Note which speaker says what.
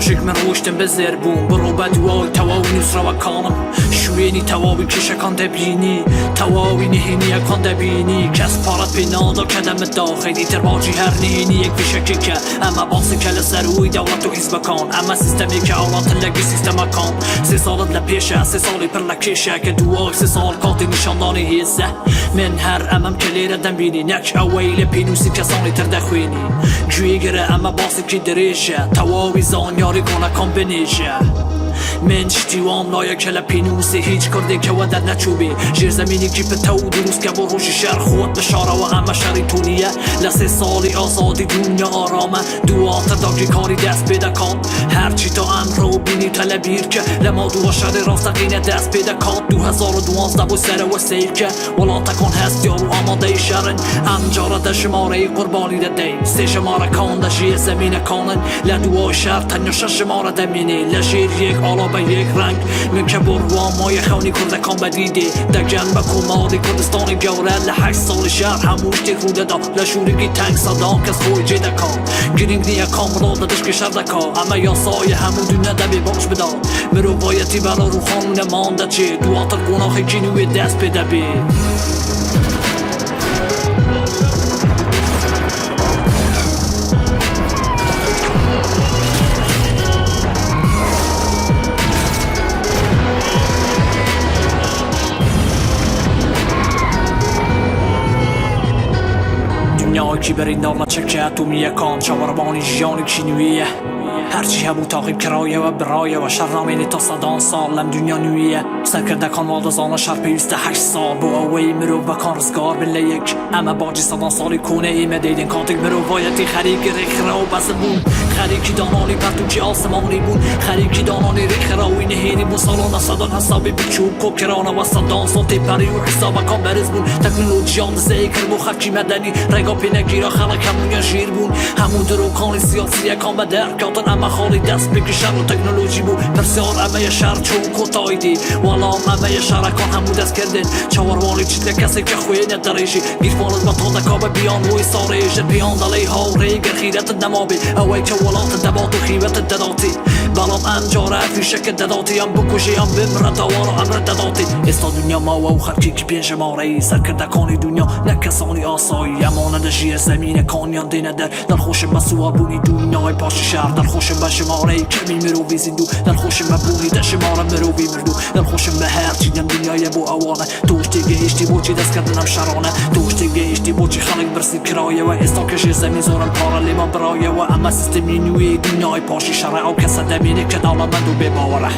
Speaker 1: خوشک من روشتم به زربون برو بدوای تواوی نسرا و کانم شوینی تواوی کشکان دبینی تواوی نهینی اکان دبینی کس پارت بینادا کدم داخلی ترباجی هر نهینی یک بیشکی که اما باسی کل سروی دولت و حزب کان اما سیستمی که آلات لگی سیستم کان 3 سالت لپیشه 3 سالی پر لکیشه که دوای 3 سال کاتی نشاندانی هیزه من هر امم کلیر دم بینی نک اویل پینوسی کسانی تر دخوینی جوی گره اما باسی که دریشه تواوی زانیاری کنه کن بنیشه من شتیوام نایا کلا پینوسی هیچ کرده که ودد نچوبی جیر زمینی که به تو دروست که با روش شهر خود بشاره و همه شری تونیه لسه سالی آزادی دنیا آرامه دوات داگی کاری دست پیدا کن هرچی تا امرو بینی تلبیر که لما دو شهر راستقینه دست پیدا کن 2012 با سر و سیر که ولا تکن هست یارو آماده شرن امجاره ده شماره قربانی ده دیم 3 شماره کان ده جیر زمین کانن لدوای شهر تنیاشه شماره ده مینی لشیر یک آلا به یک رنگ من که بروان مای خونی کرده کام بدیده در جنب کمادی کردستانی گوره ل8 سال شهر هموش تیک روده دا لشورگی تنگ صدا کس خوی جیده کام گرینگ نیا کام را دادش که شرده کا اما یا سایه همون دونه دبی باش بدا مرو بایتی برا رو خانون مانده چه دواتر گناخی جنوی دست بده بی کی بری نارلا چکه تو میکان چواربانی جیانی کینویه هرچی همو تاقیب کرایه و برایه و شرامینی تا صدان سالم دنیا نویه سر کرده کان والدزانه شهر پیوسته 8 سال با اوی مرو و کان رزگار بله یک اما باجی صدان سالی کنه ایمه دیدین کانتک مرو وایتی خریکی ریخ رو بس بون خریکی دانانی پرتوچی آسمانی بون خریکی دانانی ریخ روی نهیری بون سالان صدان حسابی بچوب کو کرانه و صدان ساتی پری و حساب کان برز بون تکنولوژی آن زیکر بو خکی مدنی رگا پینگیرا خلق همون شیر بون همون درو کانی سیاسی کان بدر کاتن اما خالی دست بکشن و تکنولوژی بو پرسیار امه شهر چون کتایدی والا امه شهر کان همون دست کردن چواروالی چیده کسی که خوی نداریشی گیر فالت با تا دکاب بیان وی ساره جر بیان دلی ها ریگر خیرت نمابی اوی که ولات دبات و خیوت دداتی بلام انجاره فیشک دداتی هم بکشی هم بمرد دوارا امر دداتی استا دنیا ما و خرکی که پیش ماره سر کرده کانی دنیا نکسانی آسایی امانه جیر زمین کانیان دینه در خوش مسوار بونی دنیای پاش شهر در خوش به شماره کمی مروی زندو در خوش مبونی در شماره مروی مردو در خوش به هر چیدم دنیای بو اوانه توش دیگه اشتی بوچی دست کردنم شرانه توش دیگه اشتی بوچی خلق برسی کرایه و استاکش زمین زورم پارا لیمان برایه و اما سیستمی نوی دنیای پاشی شرع و کس دمینه که دالا من دو بباوره